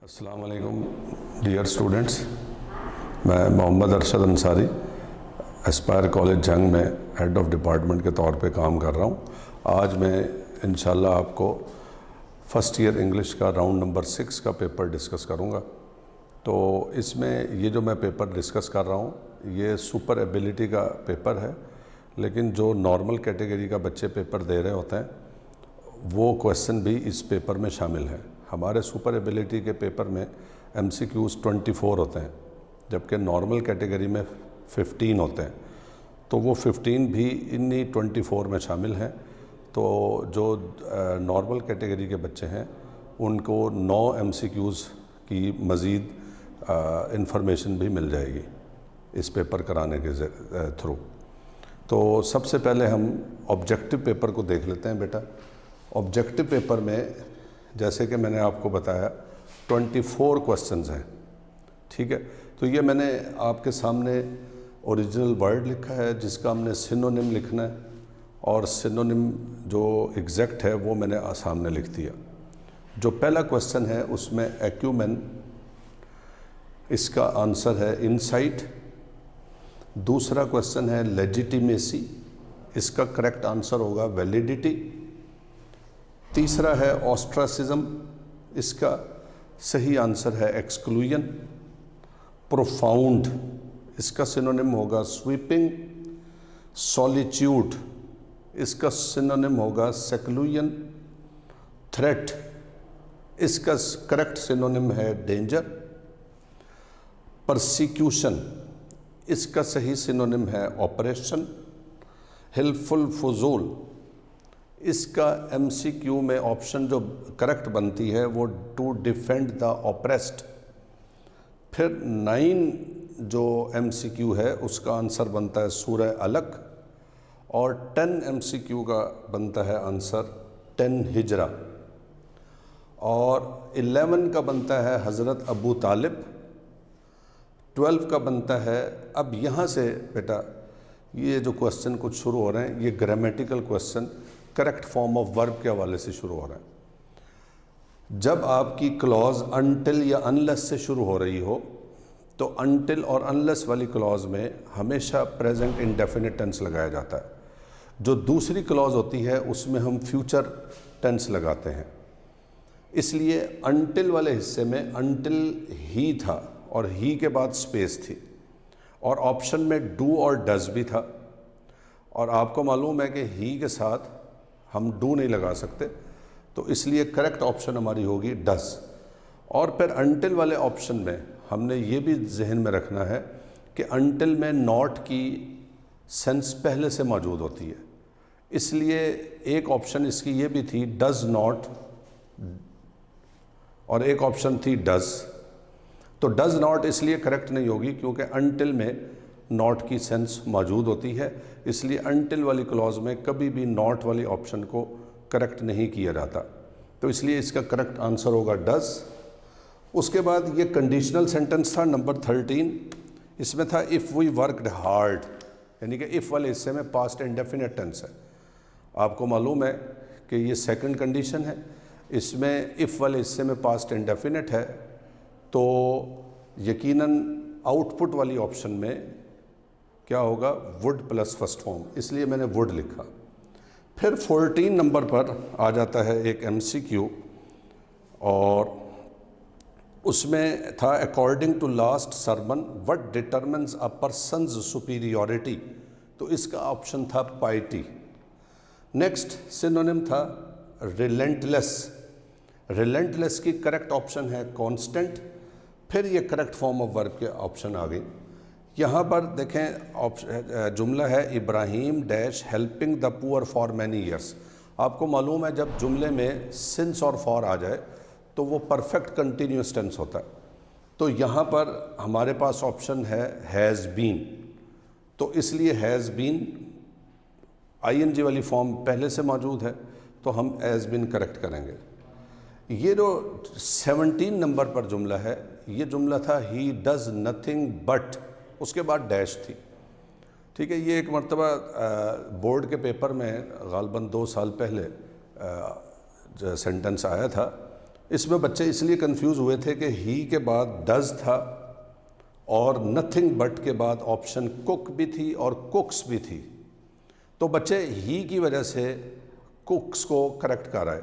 السلام علیکم dear students, میں محمد ارشد انصاری اسپائر کالج جنگ میں ہیڈ آف ڈپارٹمنٹ کے طور پہ کام کر رہا ہوں۔ آج میں انشاءاللہ آپ کو فرسٹ ایئر انگلش کا راؤنڈ نمبر 6 کا پیپر ڈسکس کروں گا۔ تو اس میں یہ جو میں پیپر ڈسکس کر رہا ہوں یہ سپر ایبیلٹی کا پیپر ہے، لیکن جو نارمل کیٹیگری کا بچے پیپر دے رہے ہوتے ہیں وہ کویسچن بھی اس پیپر میں شامل ہیں۔ ہمارے سپر ایبیلٹی کے پیپر میں ایم سی کیوز 24 ہوتے ہیں، جبکہ نارمل کیٹیگری میں 15 ہوتے ہیں، تو وہ 15 بھی انہی 24 میں شامل ہیں۔ تو جو نارمل کیٹیگری کے بچے ہیں ان کو 9 ایم سی کیوز کی مزید انفارمیشن بھی مل جائے گی اس پیپر کرانے کے تھرو۔ تو سب سے پہلے ہم آبجیکٹو پیپر کو دیکھ لیتے ہیں بیٹا۔ آبجیکٹو پیپر میں جیسے کہ میں نے آپ کو بتایا 24 کویسچنز ہیں، ٹھیک ہے۔ تو یہ میں نے آپ کے سامنے اوریجنل ورڈ لکھا ہے جس کا ہم نے سینونیم لکھنا ہے، اور سینونیم جو ایگزیکٹ ہے وہ میں نے سامنے لکھ دیا۔ جو پہلا کویسچن ہے اس میں ایکیومین، اس کا آنسر ہے انسائٹ۔ دوسرا کویسچن ہے لیجیٹیمیسی، اس کا کریکٹ آنسر ہوگا ویلیڈیٹی۔ تیسرا ہے آسٹراسزم، اس کا صحیح آنسر ہے ایکسکلوژن۔ پروفاؤنڈ، اس کا سینونیم ہوگا سویپنگ۔ سولیچیوڈ، اس کا سینونیم ہوگا سیکلوژن۔ تھریٹ، اس کا کریکٹ سینونیم ہے ڈینجر۔ پرسیکیوشن، اس کا صحیح سینونیم ہے آپریشن۔ ہیلپفل فضول، اس کا ایم سی کیو میں آپشن جو کریکٹ بنتی ہے وہ ٹو ڈیفینڈ دا اوپریسڈ۔ پھر 9 جو ایم سی کیو ہے اس کا آنسر بنتا ہے سورہ علق، اور 10 ایم سی کیو کا بنتا ہے آنسر 10 ہجرہ، اور 11 کا بنتا ہے حضرت ابو طالب۔ 12 کا بنتا ہے، اب یہاں سے بیٹا یہ جو کویسچن کچھ شروع ہو رہے ہیں یہ grammatical question correct form of verb کے حوالے سے شروع ہو رہا ہے۔ جب آپ کی کلوز انٹل یا انلیس سے شروع ہو رہی ہو تو انٹل اور انلیس والی کلوز میں ہمیشہ پریزنٹ انڈیفینٹ ٹینس لگایا جاتا ہے۔ جو دوسری کلوز ہوتی ہے اس میں ہم فیوچر ٹینس لگاتے ہیں۔ اس لیے انٹل والے حصے میں انٹل ہی تھا اور ہی کے بعد سپیس تھی، اور آپشن میں ڈو اور ڈز بھی تھا، اور آپ کو معلوم ہے کہ ہی کے ساتھ ہم ڈو نہیں لگا سکتے، تو اس لیے کریکٹ آپشن ہماری ہوگی ڈز۔ اور پھر انٹل والے آپشن میں ہم نے یہ بھی ذہن میں رکھنا ہے کہ انٹل میں ناٹ کی سینس پہلے سے موجود ہوتی ہے، اس لیے ایک آپشن اس کی یہ بھی تھی ڈز ناٹ، اور ایک آپشن تھی ڈز۔ تو ڈز ناٹ اس لیے کریکٹ نہیں ہوگی کیونکہ انٹل میں ناٹ کی سینس موجود ہوتی ہے، اس لیے انٹل والی کلوز میں کبھی بھی ناٹ والی آپشن کو کریکٹ نہیں کیا جاتا، تو اس لیے اس کا کریکٹ آنسر ہوگا ڈز۔ اس کے بعد یہ کنڈیشنل سینٹنس تھا نمبر 13، اس میں تھا اف وی ورکڈ ہارڈ، یعنی کہ اف والے حصے میں پاسٹ انڈیفینٹ ٹینس ہے۔ آپ کو معلوم ہے کہ یہ سیکنڈ کنڈیشن ہے، اس میں اف والے حصے میں پاسٹ انڈیفینٹ ہے، تو یقیناً آؤٹ پٹ والی آپشن میں کیا ہوگا وڈ پلس فرسٹ فارم، اس لیے میں نے وڈ لکھا۔ پھر 14 نمبر پر آ جاتا ہے ایک ایم سی کیو، اور اس میں تھا according to last sermon what determines a person's superiority, تو اس کا آپشن تھا پائٹی۔ نیکسٹ سینونیم تھا ریلنٹلیس، ریلنٹلیس کی کریکٹ آپشن ہے کانسٹنٹ۔ پھر یہ کریکٹ فارم آف ورب کے آپشن آ گئی۔ یہاں پر دیکھیں جملہ ہے ابراہیم ڈیش ہیلپنگ دا پور فار مینی ایئرس۔ آپ کو معلوم ہے جب جملے میں سنس اور فار آ جائے تو وہ پرفیکٹ کنٹینیوس ٹینس ہوتا ہے، تو یہاں پر ہمارے پاس آپشن ہے ہیز بین، تو اس لیے has been I N G والی فارم پہلے سے موجود ہے تو ہم ہیز بین کریکٹ کریں گے۔ یہ جو 17 نمبر پر جملہ ہے یہ جملہ تھا ہی ڈز نتھنگ بٹ، اس کے بعد ڈیش تھی، ٹھیک ہے۔ یہ ایک مرتبہ بورڈ کے پیپر میں غالباً 2 سال پہلے سینٹنس آیا تھا، اس میں بچے اس لیے کنفیوز ہوئے تھے کہ ہی کے بعد ڈز تھا اور نتھنگ بٹ کے بعد آپشن کک بھی تھی اور کوکس بھی تھی، تو بچے ہی کی وجہ سے کوکس کو کریکٹ کر رہے،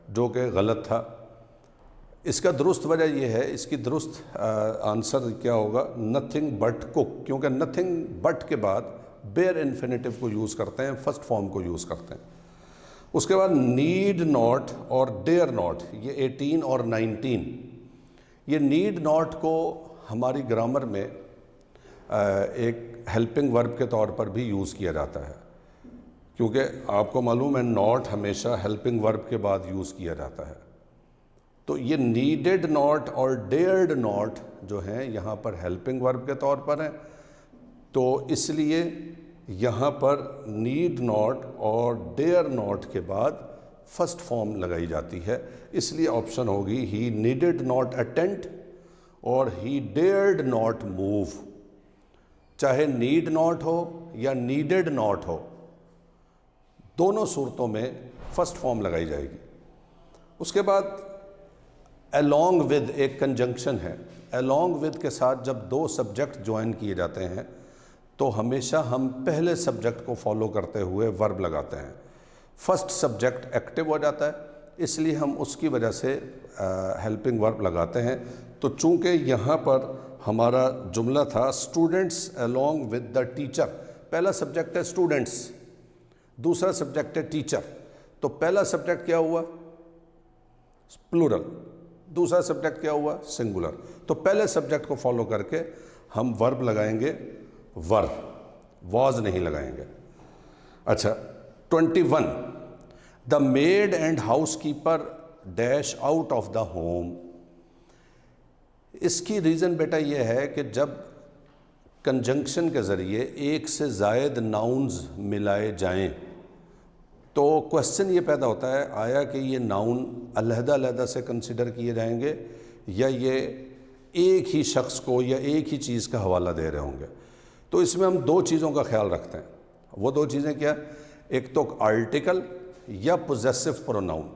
جو کہ غلط تھا۔ اس کا درست وجہ یہ ہے، اس کی درست آنسر کیا ہوگا، نتھنگ بٹ کک، کیونکہ نتھنگ بٹ کے بعد بیئر انفینیٹو کو یوز کرتے ہیں، فرسٹ فارم کو یوز کرتے ہیں۔ اس کے بعد نیڈ ناٹ اور ڈیئر ناٹ، یہ 18 اور 19، یہ نیڈ ناٹ کو ہماری گرامر میں ایک ہیلپنگ ورب کے طور پر بھی یوز کیا جاتا ہے، کیونکہ آپ کو معلوم ہے ناٹ ہمیشہ ہیلپنگ ورب کے بعد یوز کیا جاتا ہے۔ تو یہ نیڈڈ ناٹ اور ڈیئرڈ ناٹ جو ہیں یہاں پر ہیلپنگ ورب کے طور پر ہیں، تو اس لیے یہاں پر نیڈ ناٹ اور ڈیئر ناٹ کے بعد فرسٹ فارم لگائی جاتی ہے، اس لیے آپشن ہوگی ہی نیڈڈ ناٹ اٹینڈ اور ہی ڈیئرڈ ناٹ موو۔ چاہے نیڈ ناٹ ہو یا نیڈڈ ناٹ ہو، دونوں صورتوں میں فرسٹ فارم لگائی جائے گی۔ اس کے بعد along with ایک کنجنکشن ہے، along with کے ساتھ جب دو سبجیکٹ جوائن کیے جاتے ہیں تو ہمیشہ ہم پہلے سبجیکٹ کو فالو کرتے ہوئے ورب لگاتے ہیں، فرسٹ سبجیکٹ ایکٹیو ہو جاتا ہے، اس لیے ہم اس کی وجہ سے ہیلپنگ ورب لگاتے ہیں۔ تو چونکہ یہاں پر ہمارا جملہ تھا students along with the teacher, پہلا سبجیکٹ ہے اسٹوڈنٹس، دوسرا سبجیکٹ ہے ٹیچر، تو پہلا سبجیکٹ کیا ہوا؟ پلورل، دوسرا سبجیکٹ کیا ہوا؟ سنگولر۔ تو پہلے سبجیکٹ کو فالو کر کے ہم ورب لگائیں گے، واز نہیں لگائیں گے۔ اچھا 21، the maid and housekeeper dash out of the home. اس کی ریزن بیٹا یہ ہے کہ جب کنجنکشن کے ذریعے ایک سے زائد ناؤنز ملائے جائیں تو کوشچن یہ پیدا ہوتا ہے، آیا کہ یہ ناؤن علیحدہ علیحدہ سے کنسیڈر کیے جائیں گے یا یہ ایک ہی شخص کو یا ایک ہی چیز کا حوالہ دے رہے ہوں گے؟ تو اس میں ہم دو چیزوں کا خیال رکھتے ہیں۔ وہ دو چیزیں کیا؟ ایک تو آرٹیکل یا پوزیسو پروناؤن۔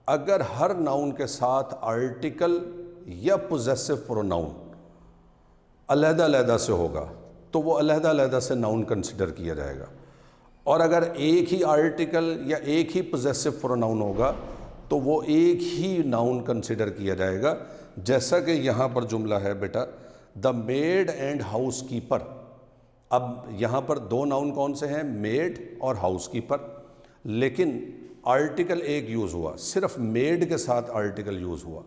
اگر ہر ناؤن کے ساتھ آرٹیکل یا پوزیسو پروناؤن علیحدہ علیحدہ سے ہوگا تو وہ علیحدہ علیحدہ سے ناؤن کنسیڈر کیا جائے گا، اور اگر ایک ہی آرٹیکل یا ایک ہی پوزیسو پروناؤن ہوگا تو وہ ایک ہی ناؤن کنسیڈر کیا جائے گا، جیسا کہ یہاں پر جملہ ہے بیٹا، دا میڈ اینڈ ہاؤس کیپر۔ اب یہاں پر دو ناؤن کون سے ہیں؟ میڈ اور ہاؤس کیپر، لیکن آرٹیکل ایک یوز ہوا، صرف میڈ کے ساتھ آرٹیکل یوز ہوا،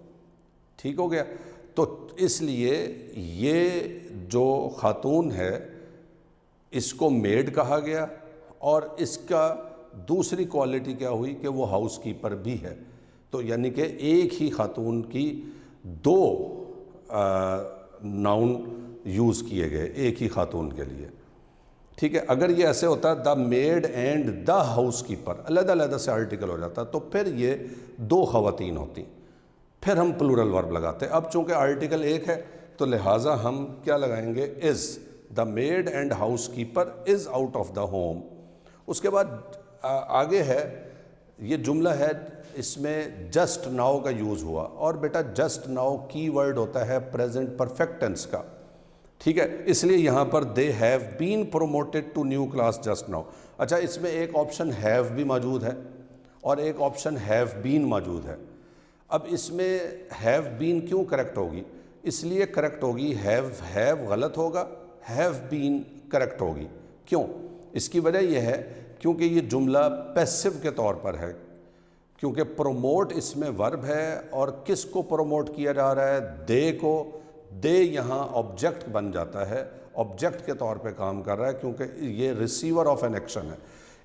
ٹھیک ہو گیا؟ تو اس لیے یہ جو خاتون ہے اس کو میڈ کہا گیا، اور اس کا دوسری کوالٹی کیا ہوئی کہ وہ ہاؤس کیپر بھی ہے، تو یعنی کہ ایک ہی خاتون کی دو ناؤن یوز کیے گئے ایک ہی خاتون کے لیے، ٹھیک ہے؟ اگر یہ ایسے ہوتا the maid and the housekeeper, علیحدہ علیحدہ سے آرٹیکل ہو جاتا تو پھر یہ دو خواتین ہوتی، پھر ہم پلورل ورب لگاتے۔ اب چونکہ آرٹیکل ایک ہے تو لہٰذا ہم کیا لگائیں گے؟ Is, the maid and housekeeper is out of the home. اس کے بعد آگے ہے یہ جملہ ہے، اس میں جسٹ ناؤ کا یوز ہوا، اور بیٹا جسٹ ناؤ کی ورڈ ہوتا ہے پریزنٹ پرفیکٹ ٹینس کا، ٹھیک ہے؟ اس لیے یہاں پر they have been promoted to new class just now. اچھا اس میں ایک آپشن ہیو بھی موجود ہے اور ایک آپشن ہیو بین موجود ہے۔ اب اس میں ہیو بین کیوں کریکٹ ہوگی؟ اس لیے کریکٹ ہوگی، ہیو غلط ہوگا، ہیو بین کریکٹ ہوگی۔ کیوں؟ اس کی وجہ یہ ہے کیونکہ یہ جملہ پیسو کے طور پر ہے، کیونکہ پروموٹ اس میں ورب ہے، اور کس کو پروموٹ کیا جا رہا ہے؟ دے کو۔ دے یہاں آبجیکٹ بن جاتا ہے، آبجیکٹ کے طور پہ کام کر رہا ہے کیونکہ یہ ریسیور آف این ایکشن ہے،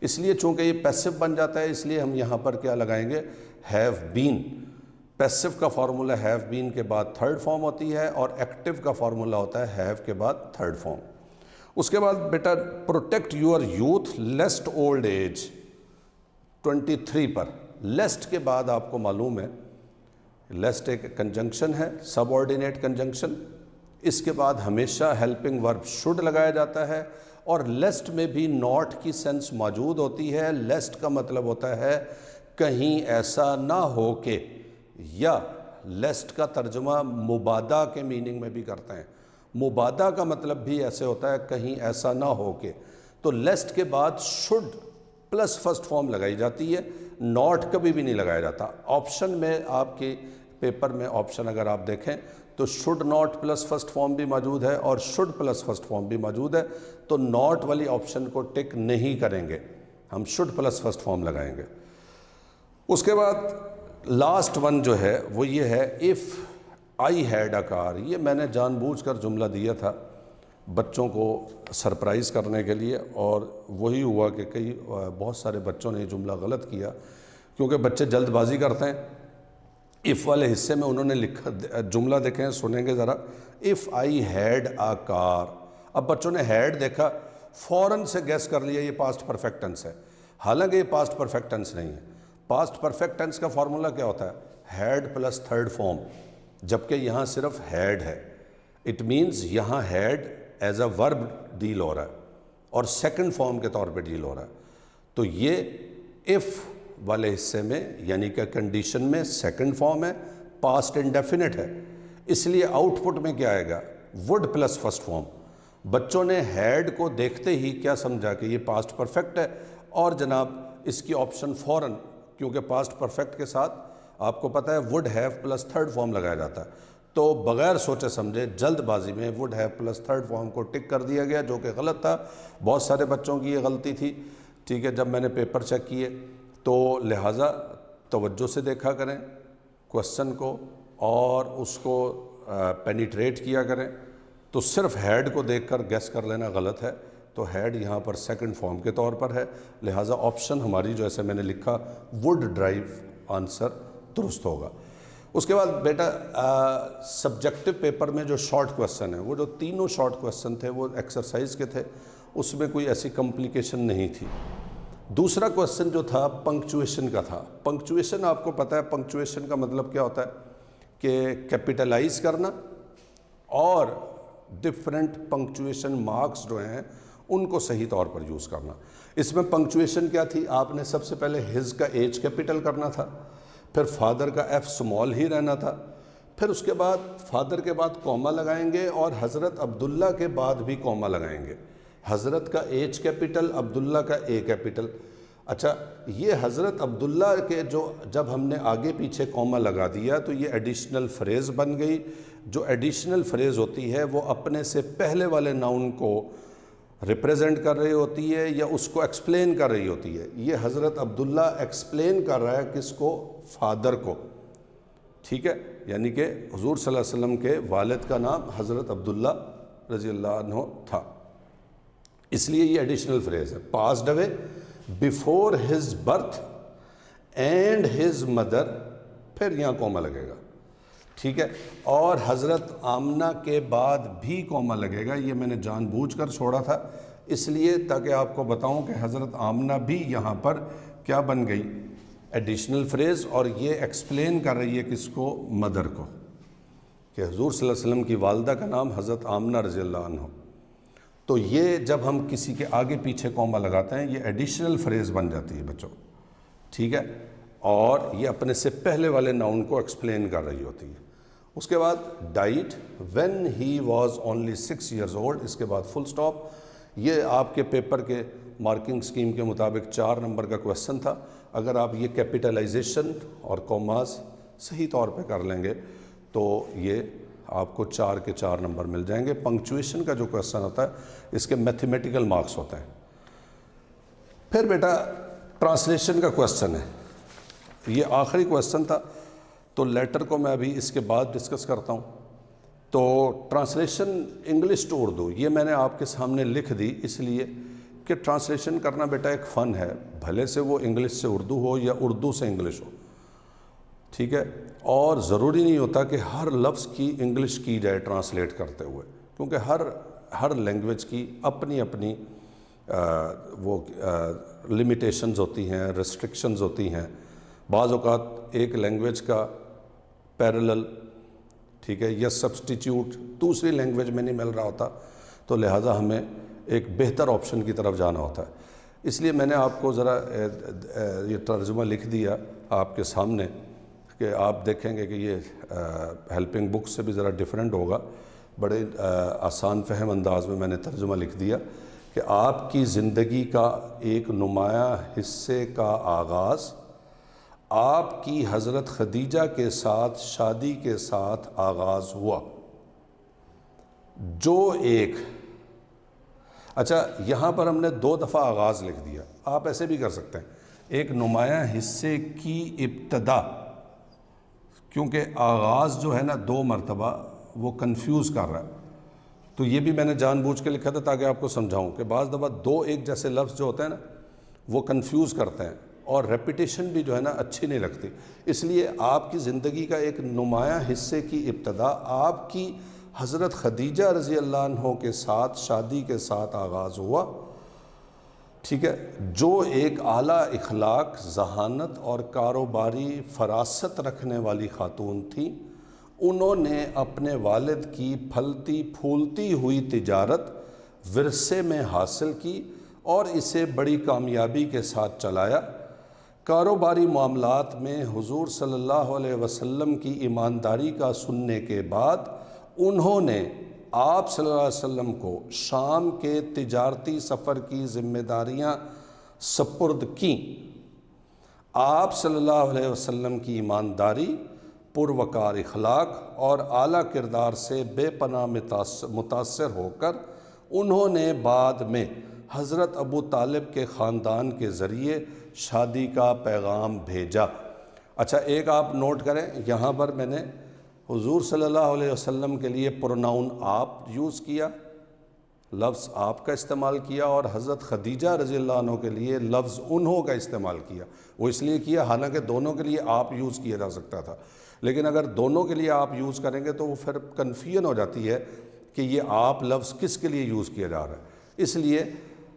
اس لیے چونکہ یہ پیسو بن جاتا ہے اس لیے ہم یہاں پر کیا لگائیں گے؟ Have been. پیسو کا فارمولا ہیو بین کے بعد تھرڈ فارم ہوتی ہے، اور ایکٹیو کا فارمولا ہوتا ہے ہیو کے بعد تھرڈ فارم۔ اس کے بعد بیٹا protect your youth least old age 23 پر، لیسٹ کے بعد آپ کو معلوم ہے لیسٹ ایک کنجنکشن ہے، سب آرڈینیٹ کنجنکشن، اس کے بعد ہمیشہ ہیلپنگ ورب شوڈ لگایا جاتا ہے، اور لیسٹ میں بھی ناٹ کی سینس موجود ہوتی ہے۔ لیسٹ کا مطلب ہوتا ہے کہیں ایسا نہ ہو کہ، یا لیسٹ کا ترجمہ مبادا کے میننگ میں بھی کرتے ہیں. مبادا کا مطلب بھی ایسے ہوتا ہے کہیں ایسا نہ ہو کہ. تو لیسٹ کے بعد شوڈ پلس فرسٹ فارم لگائی جاتی ہے, ناٹ کبھی بھی نہیں لگایا جاتا. آپشن میں آپ کے پیپر میں آپشن اگر آپ دیکھیں تو should not plus first form بھی موجود ہے اور شوڈ پلس فرسٹ فارم بھی موجود ہے. تو ناٹ والی آپشن کو ٹک نہیں کریں گے, ہم شوڈ پلس فرسٹ فارم لگائیں گے. اس کے بعد لاسٹ ون جو ہے وہ یہ ہے ایف آئی ہیڈ اے کار. یہ میں نے جان بوجھ کر جملہ دیا تھا بچوں کو سرپرائز کرنے کے لیے, اور وہی ہوا کہ بہت سارے بچوں نے یہ جملہ غلط کیا کیونکہ بچے جلد بازی کرتے ہیں. ایف والے حصے میں انہوں نے لکھا, جملہ دیکھیں سنیں گے ذرا, ایف آئی ہیڈ اے کار. اب بچوں نے ہیڈ دیکھا, فوراً سے گیس کر لیا یہ پاسٹ پرفیکٹ ٹینس ہے, حالانکہ یہ پاسٹ پرفیکٹ ٹینس نہیں ہے. پاسٹ پرفیکٹ ٹینس کا فارمولا کیا ہوتا ہے؟ ہیڈ پلس تھرڈ فارم, جبکہ یہاں صرف ہیڈ ہے. اٹ مینز یہاں ہیڈ ایز اے ورب ڈیل ہو رہا ہے اور سیکنڈ فارم کے طور پہ ڈیل ہو رہا ہے. تو یہ ایف والے حصے میں یعنی کہ کنڈیشن میں سیکنڈ فارم ہے, پاسٹ انڈیفینٹ ہے, اس لیے آؤٹ پٹ میں کیا آئے گا؟ Would plus first form. بچوں نے ہیڈ کو دیکھتے ہی کیا سمجھا کہ یہ پاسٹ پرفیکٹ ہے, اور جناب اس کی آپشن فوراً, کیونکہ پاسٹ پرفیکٹ کے ساتھ آپ کو پتہ ہے would have plus third form لگایا جاتا ہے, تو بغیر سوچے سمجھے جلد بازی میں would have plus third form کو ٹک کر دیا گیا, جو کہ غلط تھا. بہت سارے بچوں کی یہ غلطی تھی. ٹھیک ہے, جب میں نے پیپر چیک کیے تو لہٰذا توجہ سے دیکھا کریں کوسچن کو اور اس کو پینیٹریٹ کیا کریں. تو صرف ہیڈ کو دیکھ کر گیس کر لینا غلط ہے. تو ہیڈ یہاں پر سیکنڈ فارم کے طور پر ہے, لہٰذا آپشن ہماری جو ایسے میں نے لکھا وڈ ڈرائیو آنسر درست ہوگا. اس کے بعد بیٹا سبجیکٹو پیپر میں جو شارٹ کوسچن ہیں, وہ جو تینوں شارٹ کوسچن تھے وہ ایکسرسائز کے تھے, اس میں کوئی ایسی کمپلیکیشن نہیں تھی. دوسرا کوسچن جو تھا پنکچویشن کا تھا. پنکچویشن آپ کو پتہ ہے پنکچویشن کا مطلب کیا ہوتا ہے کہ کیپیٹلائز کرنا اور ڈفرینٹ پنکچویشن مارکس جو ہیں ان کو صحیح طور پر یوز کرنا. اس میں پنکچویشن کیا تھی؟ آپ نے سب سے پہلے ہز کا ایچ کیپیٹل کرنا تھا, پھر فادر کا ایف سمال ہی رہنا تھا, پھر اس کے بعد فادر کے بعد کوما لگائیں گے اور حضرت عبداللہ کے بعد بھی کوما لگائیں گے. حضرت کا ایچ کیپیٹل, عبداللہ کا اے کیپیٹل. اچھا, یہ حضرت عبداللہ کے جو جب ہم نے آگے پیچھے کوما لگا دیا تو یہ ایڈیشنل فریز بن گئی. جو ایڈیشنل فریز ہوتی ہے وہ اپنے سے پہلے والے ناؤن کو ریپریزنٹ کر رہی ہوتی ہے یا اس کو ایکسپلین کر رہی ہوتی ہے. یہ حضرت عبداللہ ایکسپلین کر رہا ہے کس کو؟ فادر کو. ٹھیک ہے, یعنی کہ حضور صلی اللہ علیہ وسلم کے والد کا نام حضرت عبداللہ رضی اللہ عنہ تھا, اس لیے یہ ایڈیشنل فریز ہے. Passed away before his birth and his mother, پھر یہاں کوما لگے گا. ٹھیک ہے, اور حضرت آمنہ کے بعد بھی کوما لگے گا. یہ میں نے جان بوجھ کر چھوڑا تھا اس لیے تاکہ آپ کو بتاؤں کہ حضرت آمنہ بھی یہاں پر کیا بن گئی؟ ایڈیشنل فریز, اور یہ ایکسپلین کر رہی ہے کس کو؟ مدر کو, کہ حضور صلی اللہ علیہ وسلم کی والدہ کا نام حضرت آمنہ رضی اللہ عنہ. تو یہ جب ہم کسی کے آگے پیچھے کوما لگاتے ہیں یہ ایڈیشنل فریز بن جاتی ہے بچوں. ٹھیک ہے, اور یہ اپنے سے پہلے والے ناؤن کو ایکسپلین کر رہی ہوتی ہے. اس کے بعد diet when he was only 6 years old, اس کے بعد فل سٹاپ. یہ آپ کے پیپر کے مارکنگ سکیم کے مطابق 4 نمبر کا کویسچن تھا. اگر آپ یہ کیپیٹلائزیشن اور کوماز صحیح طور پہ کر لیں گے تو یہ آپ کو 4 کے 4 نمبر مل جائیں گے. پنکچویشن کا جو کویسچن ہوتا ہے اس کے میتھمیٹیکل مارکس ہوتے ہیں. پھر بیٹا ٹرانسلیشن کا کویسچن ہے, یہ آخری کویسچن تھا تو لیٹر کو میں ابھی اس کے بعد ڈسکس کرتا ہوں. تو ٹرانسلیشن انگلش ٹو اردو یہ میں نے آپ کے سامنے لکھ دی اس لیے کہ ٹرانسلیشن کرنا بیٹا ایک فن ہے, بھلے سے وہ انگلش سے اردو ہو یا اردو سے انگلش ہو. ٹھیک ہے, اور ضروری نہیں ہوتا کہ ہر لفظ کی انگلش کی جائے ٹرانسلیٹ کرتے ہوئے, کیونکہ ہر لینگویج کی اپنی اپنی وہ لمیٹیشنز ہوتی ہیں, ریسٹرکشنز ہوتی ہیں. بعض اوقات ایک لینگویج کا پیرلل, ٹھیک ہے, یا سبسٹیٹیوٹ دوسری لینگویج میں نہیں مل رہا ہوتا, تو لہٰذا ہمیں ایک بہتر آپشن کی طرف جانا ہوتا ہے. اس لیے میں نے آپ کو ذرا یہ ترجمہ لکھ دیا آپ کے سامنے. کہ آپ دیکھیں گے کہ یہ ہیلپنگ بک سے بھی ذرا ڈیفرنٹ ہوگا، بڑے آسان فہم انداز میں نے ترجمہ لکھ دیا کہ آپ کی زندگی کا ایک نمایاں حصے کا آغاز آپ کی حضرت خدیجہ کے ساتھ شادی کے ساتھ آغاز ہوا، جو ایک اچھا یہاں پر ہم نے 2 دفعہ آغاز لکھ دیا، آپ ایسے بھی کر سکتے ہیں ایک نمایاں حصے کی ابتدا، کیونکہ آغاز جو ہے نا 2 مرتبہ وہ کنفیوز کر رہا ہے، تو یہ بھی میں نے جان بوجھ کے لکھا تھا تاکہ آپ کو سمجھاؤں کہ بعض دفعہ 2 ایک جیسے لفظ جو ہوتے ہیں نا وہ کنفیوز کرتے ہیں اور ریپیٹیشن بھی جو ہے نا اچھی نہیں لگتی، اس لیے آپ کی زندگی کا ایک نمایاں حصے کی ابتدا آپ کی حضرت خدیجہ رضی اللہ عنہ کے ساتھ شادی کے ساتھ آغاز ہوا، ٹھیک ہے، جو ایک اعلیٰ اخلاق، ذہانت اور کاروباری فراست رکھنے والی خاتون تھیں۔ انہوں نے اپنے والد کی پھلتی پھولتی ہوئی تجارت ورثے میں حاصل کی اور اسے بڑی کامیابی کے ساتھ چلایا۔ کاروباری معاملات میں حضور صلی اللہ علیہ وسلم کی ایمانداری کا سننے کے بعد انہوں نے آپ صلی اللہ علیہ وسلم کو شام کے تجارتی سفر کی ذمہ داریاں سپرد کیں۔ آپ صلی اللہ علیہ وسلم کی ایمانداری، پروقار اخلاق اور اعلیٰ کردار سے بے پناہ متاثر ہو کر انہوں نے بعد میں حضرت ابو طالب کے خاندان کے ذریعے شادی کا پیغام بھیجا۔ اچھا ایک آپ نوٹ کریں، یہاں پر میں نے حضور صلی اللہ علیہ وسلم کے لیے پروناؤن آپ یوز کیا، لفظ آپ کا استعمال کیا، اور حضرت خدیجہ رضی اللہ عنہ کے لیے لفظ انہوں کا استعمال کیا۔ وہ اس لیے کیا حالانکہ دونوں کے لیے آپ یوز کیا جا سکتا تھا، لیکن اگر دونوں کے لیے آپ یوز کریں گے تو وہ پھر کنفیوژن ہو جاتی ہے کہ یہ آپ لفظ کس کے لیے یوز کیا جا رہا ہے۔ اس لیے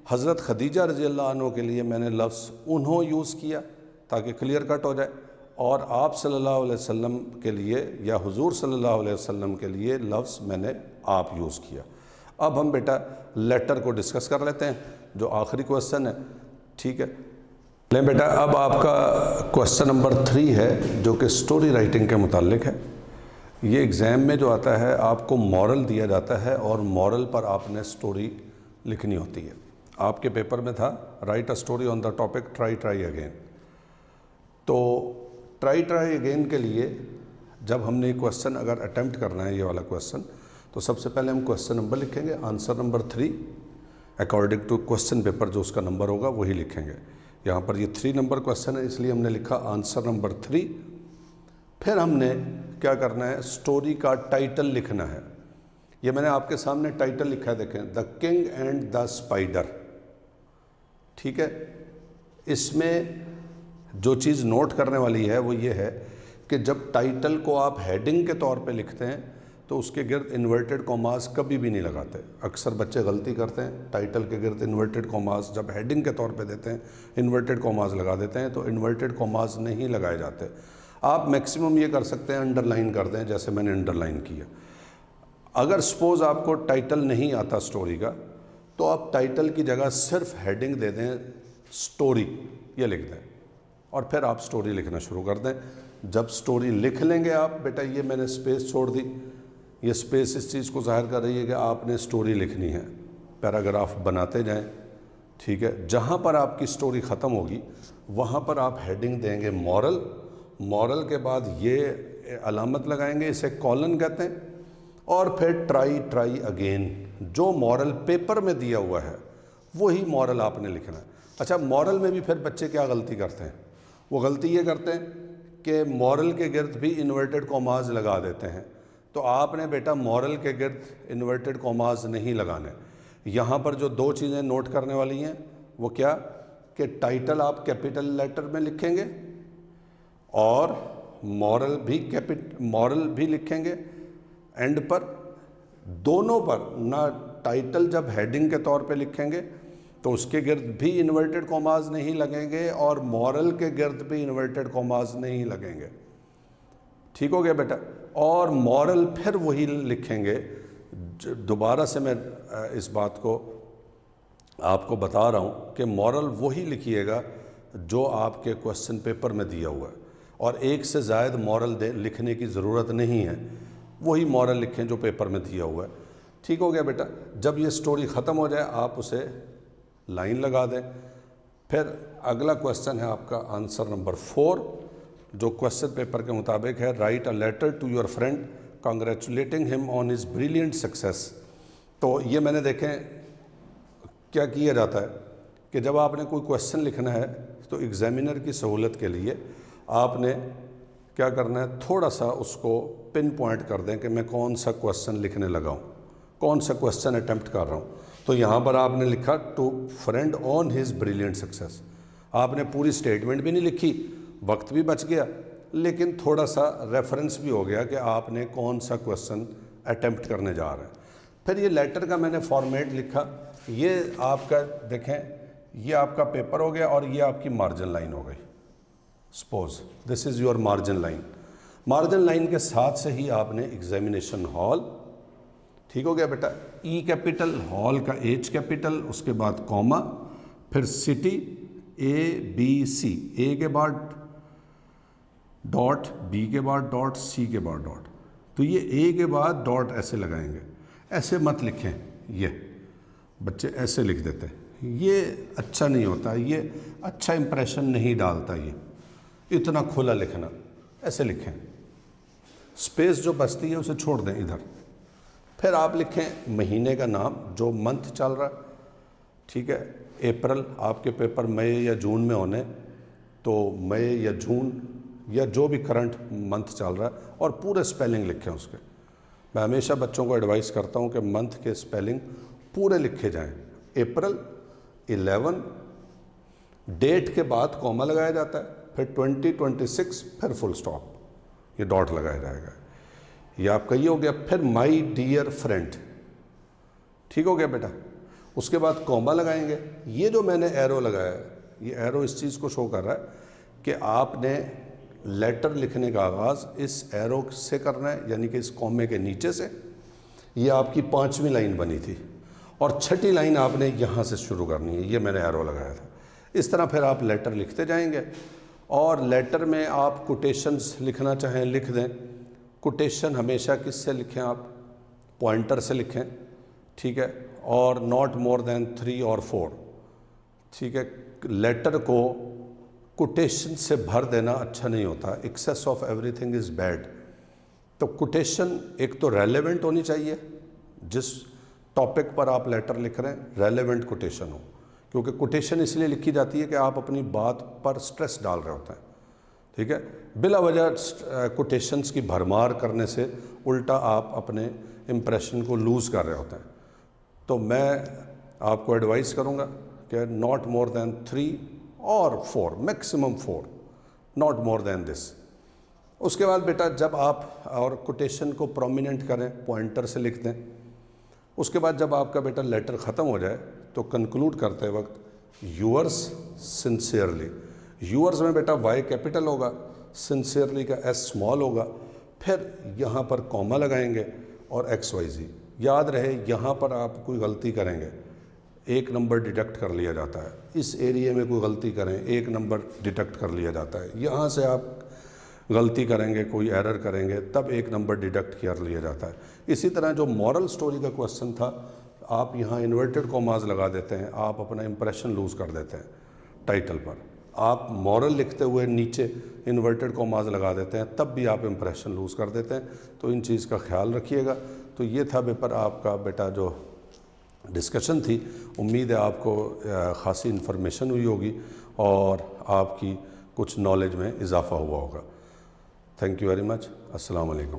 حضرت خدیجہ رضی اللہ عنہ کے لیے میں نے لفظ انہوں یوز کیا تاکہ کلیئر کٹ ہو جائے، اور آپ صلی اللہ علیہ وسلم کے لیے یا حضور صلی اللہ علیہ وسلم کے لیے لفظ میں نے آپ یوز کیا۔ اب ہم بیٹا لیٹر کو ڈسکس کر لیتے ہیں جو آخری کویسچن ہے، ٹھیک ہے۔ لیں بیٹا اب آپ کا کویسچن نمبر 3 ہے جو کہ سٹوری رائٹنگ کے متعلق ہے۔ یہ ایگزام میں جو آتا ہے آپ کو مورل دیا جاتا ہے اور مورل پر آپ نے سٹوری لکھنی ہوتی ہے۔ آپ کے پیپر میں تھا right a story on the topic try again, تو ٹرائی اگین کے لیے جب ہم نے کویسچن اگر اٹیمپٹ کرنا ہے یہ والا کویسچن، تو سب سے پہلے ہم کویسچن نمبر لکھیں گے، answer number 3 according to question paper جو اس کا نمبر ہوگا وہی لکھیں گے۔ یہاں پر یہ 3 نمبر کویسچن ہے اس لیے ہم نے لکھا آنسر نمبر 3۔ پھر ہم نے کیا کرنا ہے، سٹوری کا ٹائٹل لکھنا ہے۔ یہ میں نے آپ کے سامنے ٹائٹل لکھا ہے، دیکھیں، the king and the spider, ٹھیک ہے۔ اس میں جو چیز نوٹ کرنے والی ہے وہ یہ ہے کہ جب ٹائٹل کو آپ ہیڈنگ کے طور پہ لکھتے ہیں تو اس کے گرد انورٹڈ کوماز کبھی بھی نہیں لگاتے۔ اکثر بچے غلطی کرتے ہیں، ٹائٹل کے گرد انورٹڈ کوماز جب ہیڈنگ کے طور پہ دیتے ہیں انورٹڈ کوماز لگا دیتے ہیں، تو انورٹڈ کوماز نہیں لگائے جاتے۔ آپ میکسیمم یہ کر سکتے ہیں انڈر لائن کر دیں جیسے میں نے انڈر لائن کیا۔ اگر سپوز آپ کو ٹائٹل نہیں آتا سٹوری کا تو آپ ٹائٹل کی جگہ صرف ہیڈنگ دے دیں سٹوری، یہ لکھ دیں، اور پھر آپ سٹوری لکھنا شروع کر دیں۔ جب سٹوری لکھ لیں گے آپ، بیٹا یہ میں نے سپیس چھوڑ دی، یہ سپیس اس چیز کو ظاہر کر رہی ہے کہ آپ نے سٹوری لکھنی ہے، پیراگراف بناتے جائیں، ٹھیک ہے۔ جہاں پر آپ کی سٹوری ختم ہوگی وہاں پر آپ ہیڈنگ دیں گے مورل، مورل کے بعد یہ علامت لگائیں گے، اسے کالن کہتے ہیں، اور پھر ٹرائی اگین، جو مورل پیپر میں دیا ہوا ہے وہی مورل آپ نے لکھنا ہے۔ اچھا مورل میں بھی پھر بچے کیا غلطی کرتے ہیں، وہ غلطی یہ کرتے ہیں کہ مورل کے گرد بھی انورٹڈ کوماز لگا دیتے ہیں، تو آپ نے بیٹا مورل کے گرد انورٹڈ کوماز نہیں لگانے۔ یہاں پر جو 2 چیزیں نوٹ کرنے والی ہیں وہ کیا کہ ٹائٹل آپ کیپٹل لیٹر میں لکھیں گے اور مورل بھی لکھیں گے اینڈ پر، دونوں پر، نہ ٹائٹل جب ہیڈنگ کے طور پہ لکھیں گے تو اس کے گرد بھی انورٹڈ کوماز نہیں لگیں گے اور مورل کے گرد بھی انورٹڈ کوماز نہیں لگیں گے، ٹھیک ہو گیا بیٹا۔ اور مورل پھر وہی لکھیں گے، دوبارہ سے میں اس بات کو آپ کو بتا رہا ہوں کہ مورل وہی لکھیے گا جو آپ کے کویسچن پیپر میں دیا ہوا ہے۔ اور ایک سے زائد مورل لکھنے کی ضرورت نہیں ہے، وہی مورل لکھیں جو پیپر میں دیا ہوا ہے۔ ٹھیک ہو گیا بیٹا؟ جب یہ سٹوری ختم ہو جائے آپ اسے لائن لگا دیں۔ پھر اگلا کویسچن ہے آپ کا آنسر نمبر 4، جو کویسچن پیپر کے مطابق ہے write a letter to your friend congratulating him on his brilliant success. تو یہ میں نے دیکھیں کیا کیا جاتا ہے کہ جب آپ نے کوئی کویسچن لکھنا ہے تو ایگزامینر کی سہولت کے لیے آپ نے کیا کرنا ہے، تھوڑا سا اس کو پن پوائنٹ کر دیں کہ میں کون سا کویسچن لکھنے لگا ہوں، کون سا کویسچن اٹیمپٹ کر رہا ہوں۔ تو یہاں پر آپ نے لکھا to friend on his brilliant success. آپ نے پوری سٹیٹمنٹ بھی نہیں لکھی، وقت بھی بچ گیا، لیکن تھوڑا سا ریفرنس بھی ہو گیا کہ آپ نے کون سا کویسچن اٹیمپٹ کرنے جا رہے ہیں۔ پھر یہ لیٹر کا میں نے فارمیٹ لکھا، یہ آپ کا دیکھیں یہ آپ کا پیپر ہو گیا اور یہ آپ کی مارجن لائن ہو گئی۔ Suppose this is your margin line, margin line کے ساتھ سے ہی آپ نے ایگزامینیشن ہال، ٹھیک ہو گیا بیٹا، ای کیپٹل، ہال کا ایچ کیپٹل، اس کے بعد کوما، پھر سٹی ABC، اے کے بعد ڈاٹ، بی کے بعد ڈاٹ، سی کے بعد ڈاٹ۔ تو یہ اے کے بعد ڈاٹ ایسے لگائیں گے، ایسے مت لکھیں، یہ بچے ایسے لکھ دیتے ہیں، یہ اچھا نہیں ہوتا، یہ اچھا امپریشن نہیں ڈالتا، یہ اتنا کھلا لکھنا، ایسے لکھیں، سپیس جو بچتی ہے اسے چھوڑ دیں ادھر۔ پھر آپ لکھیں مہینے کا نام جو منتھ چل رہا ہے، ٹھیک ہے، اپریل، آپ کے پیپر مئی یا جون میں ہونے تو مئی یا جون یا جو بھی کرنٹ منتھ چل رہا ہے، اور پورے سپیلنگ لکھیں اس کے۔ میں ہمیشہ بچوں کو ایڈوائز کرتا ہوں کہ منتھ کے سپیلنگ پورے لکھے جائیں، اپریل 11، ڈیٹ کے بعد کوما لگایا جاتا ہے، پھر 2026، پھر فل سٹاپ، یہ ڈاٹ لگایا جائے گا، یہ آپ کا یہ ہو گیا۔ پھر مائی ڈیئر فرینڈ، ٹھیک ہو گیا بیٹا، اس کے بعد کوما لگائیں گے۔ یہ جو میں نے ایرو لگایا ہے، یہ ایرو اس چیز کو شو کر رہا ہے کہ آپ نے لیٹر لکھنے کا آغاز اس ایرو سے کرنا ہے، یعنی کہ اس کومے کے نیچے سے۔ یہ آپ کی 5ویں لائن بنی تھی، اور 6ٹھی لائن آپ نے یہاں سے شروع کرنی ہے، یہ میں نے ایرو لگایا تھا۔ اس طرح پھر آپ لیٹر لکھتے جائیں گے، اور لیٹر میں آپ کوٹیشنز لکھنا چاہیں لکھ دیں۔ کوٹیشن ہمیشہ کس سے لکھیں آپ؟ پوائنٹر سے لکھیں، ٹھیک ہے، اور ناٹ مور دین 3 اور 4، ٹھیک ہے۔ لیٹر کو کوٹیشن سے بھر دینا اچھا نہیں ہوتا، access of every thing is bad. تو کوٹیشن ایک تو ریلیونٹ ہونی چاہیے، جس ٹاپک پر آپ لیٹر لکھ رہے ہیں ریلیونٹ کوٹیشن ہو، کیونکہ کوٹیشن اس لیے لکھی جاتی ہے کہ آپ اپنی بات پر سٹریس ڈال رہے ہوتے ہیں، ٹھیک ہے۔ بلا وجہ کوٹیشنز کی بھرمار کرنے سے الٹا آپ اپنے امپریشن کو لوز کر رہے ہوتے ہیں۔ تو میں آپ کو ایڈوائز کروں گا کہ ناٹ مور دین 3 اور 4، میکسیمم 4، ناٹ مور دین دس۔ اس کے بعد بیٹا جب آپ اور کوٹیشن کو پرومیننٹ کریں، پوائنٹر سے لکھ دیں۔ اس کے بعد جب آپ کا بیٹا لیٹر ختم ہو جائے تو کنکلوڈ کرتے وقت یورس سنسیئرلی، یورس میں بیٹا وائی کیپٹل ہوگا، سنسیئرلی کا ایس اسمال ہوگا، پھر یہاں پر کوما لگائیں گے اور XYZ۔ یاد رہے یہاں پر آپ کوئی غلطی کریں گے 1 نمبر ڈیڈکٹ کر لیا جاتا ہے، اس ایریے میں کوئی غلطی کریں 1 نمبر ڈیڈکٹ کر لیا جاتا ہے، یہاں سے آپ غلطی کریں گے، کوئی ایرر کریں گے تب 1 نمبر ڈیڈکٹ کر لیا جاتا ہے۔ اسی طرح جو مورل سٹوری کا کویسچن تھا، آپ یہاں انورٹڈ کوماز لگا دیتے ہیں، آپ اپنا امپریشن لوز کر دیتے ہیں ٹائٹل پر۔ آپ مورل لکھتے ہوئے نیچے انورٹڈ کوماز لگا دیتے ہیں، تب بھی آپ امپریشن لوز کر دیتے ہیں، تو ان چیز کا خیال رکھیے گا۔ تو یہ تھا پیپر آپ کا بیٹا جو ڈسکشن تھی، امید ہے آپ کو خاصی انفارمیشن ہوئی ہوگی اور آپ کی کچھ نالج میں اضافہ ہوا ہوگا۔ تھینک یو ویری مچ، السلام علیکم۔